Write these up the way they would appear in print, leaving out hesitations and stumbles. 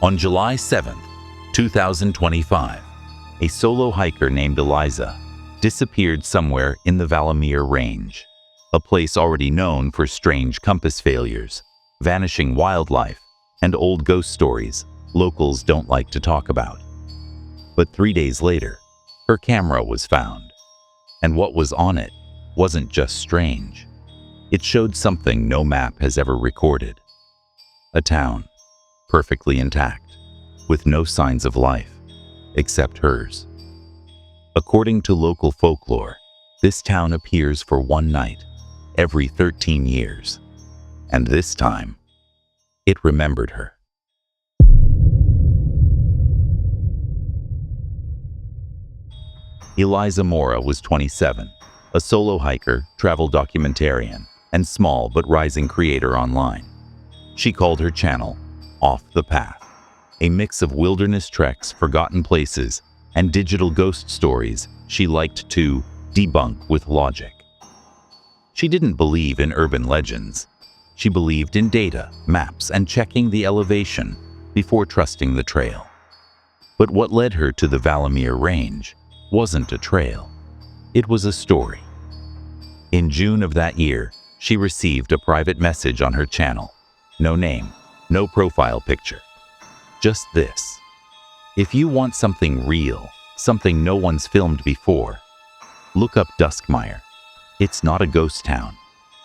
On July 7, 2025, a solo hiker named Eliza disappeared somewhere in the Valemire Range, a place already known for strange compass failures, vanishing wildlife, and old ghost stories locals don't like to talk about. But 3 days later, her camera was found, and what was on it wasn't just strange. It showed something no map has ever recorded. A town, perfectly intact, with no signs of life, except hers. According to local folklore, this town appears for one night, every 13 years. And this time, it remembered her. Eliza Mora was 27, a solo hiker, travel documentarian, and small but rising creator online. She called her channel Off the Path, a mix of wilderness treks, forgotten places, and digital ghost stories she liked to debunk with logic. She didn't believe in urban legends. She believed in data, maps, and checking the elevation before trusting the trail. But what led her to the Valemire Range wasn't a trail. It was a story. In June of that year, she received a private message on her channel. No name, no profile picture. Just this: if you want something real, something no one's filmed before, look up Duskmire. It's not a ghost town,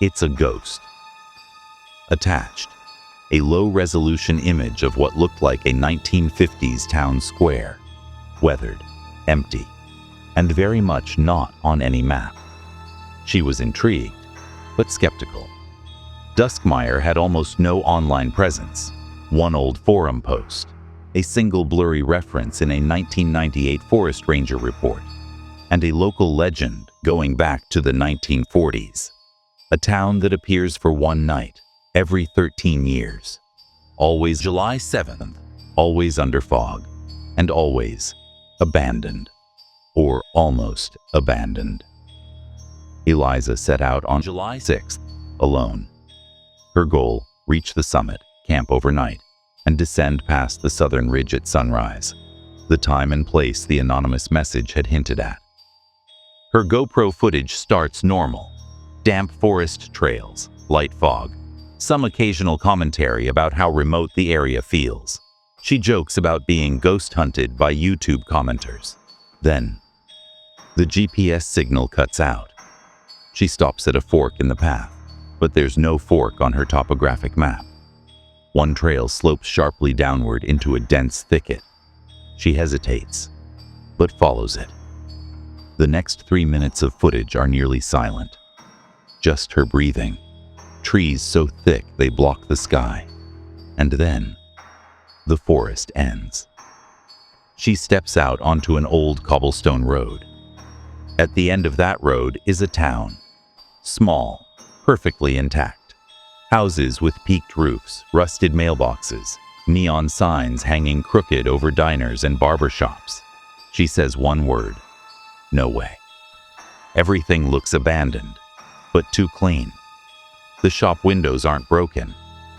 it's a ghost. Attached, a low-resolution image of what looked like a 1950s town square, weathered, empty, and very much not on any map. She was intrigued, but skeptical. Duskmire had almost no online presence. One old forum post, a single blurry reference in a 1998 forest ranger report, and a local legend going back to the 1940s. A town that appears for one night, every 13 years. Always July 7th, always under fog, and always abandoned, or almost abandoned. Eliza set out on July 6th, alone. Her goal: reach the summit, camp overnight, and descend past the southern ridge at sunrise, the time and place the anonymous message had hinted at. Her GoPro footage starts normal: damp forest trails, light fog, some occasional commentary about how remote the area feels. She jokes about being ghost hunted by YouTube commenters. Then, the GPS signal cuts out. She stops at a fork in the path, but there's no fork on her topographic map. One trail slopes sharply downward into a dense thicket. She hesitates, but follows it. The next 3 minutes of footage are nearly silent. Just her breathing, trees so thick they block the sky. And then, the forest ends. She steps out onto an old cobblestone road. At the end of that road is a town. Small, perfectly intact. Houses with peaked roofs, rusted mailboxes, neon signs hanging crooked over diners and barbershops. She says one word: no way. Everything looks abandoned, but too clean. The shop windows aren't broken.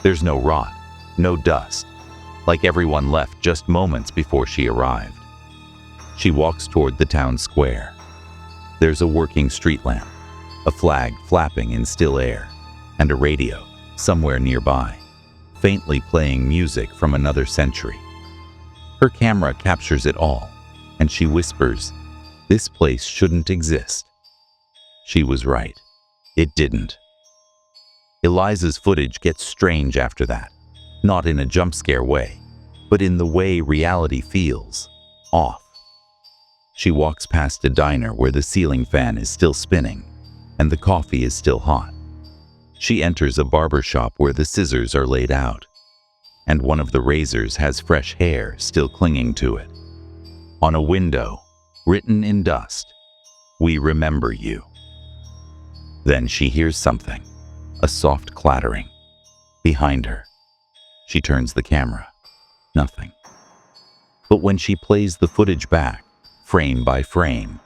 There's no rot, no dust, like everyone left just moments before she arrived. She walks toward the town square. There's a working street lamp, a flag flapping in still air, and a radio somewhere nearby, faintly playing music from another century. Her camera captures it all, and she whispers, "This place shouldn't exist." She was right. It didn't. Eliza's footage gets strange after that, not in a jump scare way, but in the way reality feels off. She walks past a diner where the ceiling fan is still spinning and the coffee is still hot. She enters a barber shop where the scissors are laid out, and one of the razors has fresh hair still clinging to it. On a window, written in dust, "We remember you." Then she hears something, a soft clattering. Behind her. She turns the camera. Nothing. But when she plays the footage back, frame by frame,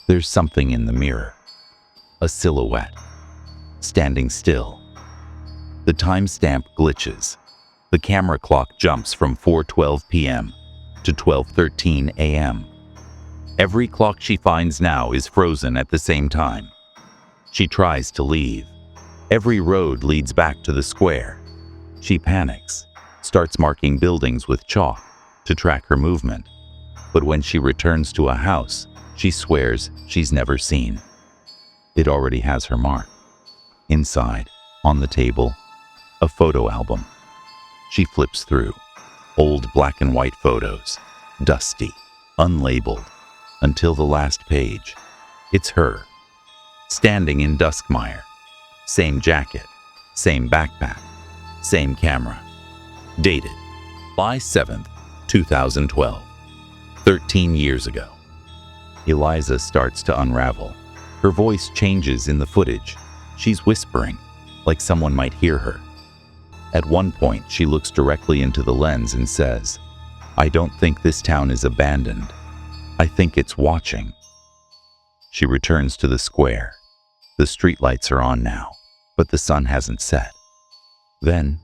there's something in the mirror. A silhouette. Standing still. The timestamp glitches. The camera clock jumps from 4:12 p.m. to 12:13 a.m. Every clock she finds now is frozen at the same time. She tries to leave. Every road leads back to the square. She panics, starts marking buildings with chalk to track her movement. But when she returns to a house she swears she's never seen, it already has her mark. Inside, on the table, a photo album. She flips through. Old black and white photos, dusty, unlabeled, until the last page. It's her, standing in Duskmire. Same jacket, same backpack, same camera. Dated July 7th, 2012. 13 years ago. Eliza starts to unravel. Her voice changes in the footage. She's whispering, like someone might hear her. At one point, she looks directly into the lens and says, "I don't think this town is abandoned. I think it's watching." She returns to the square. The streetlights are on now, but the sun hasn't set. Then,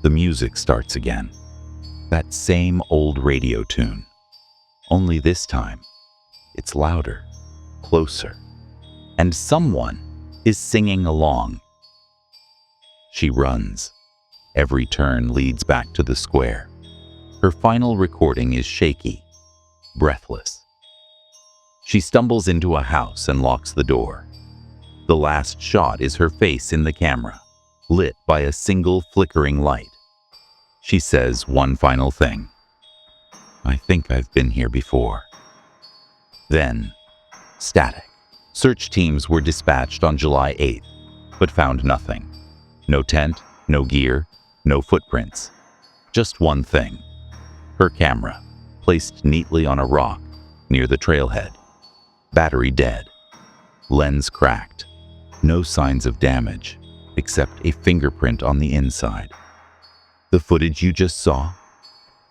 the music starts again. That same old radio tune. Only this time, it's louder, closer, and someone is singing along. She runs. Every turn leads back to the square. Her final recording is shaky, breathless. She stumbles into a house and locks the door. The last shot is her face in the camera, lit by a single flickering light. She says one final thing. "I think I've been here before." Then, static. Search teams were dispatched on July 8th, but found nothing. No tent, no gear, no footprints. Just one thing. Her camera, placed neatly on a rock near the trailhead. Battery dead. Lens cracked. No signs of damage, except a fingerprint on the inside. The footage you just saw?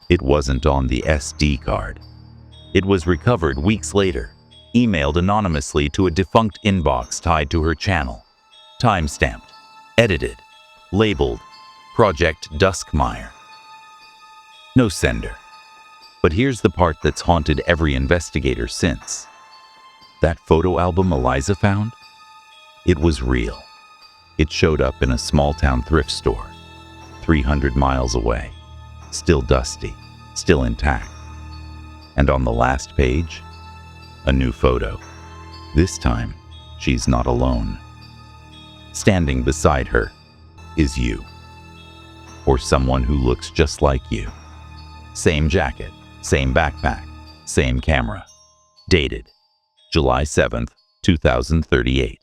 It wasn't on the SD card. It was recovered weeks later, emailed anonymously to a defunct inbox tied to her channel. Timestamped, edited, labeled Project Duskmire. No sender. But here's the part that's haunted every investigator since. That photo album Eliza found? It was real. It showed up in a small-town thrift store, 300 miles away, still dusty, still intact. And on the last page, a new photo. This time, she's not alone. Standing beside her is you, or someone who looks just like you. Same jacket, same backpack, same camera. Dated July 7th, 2038.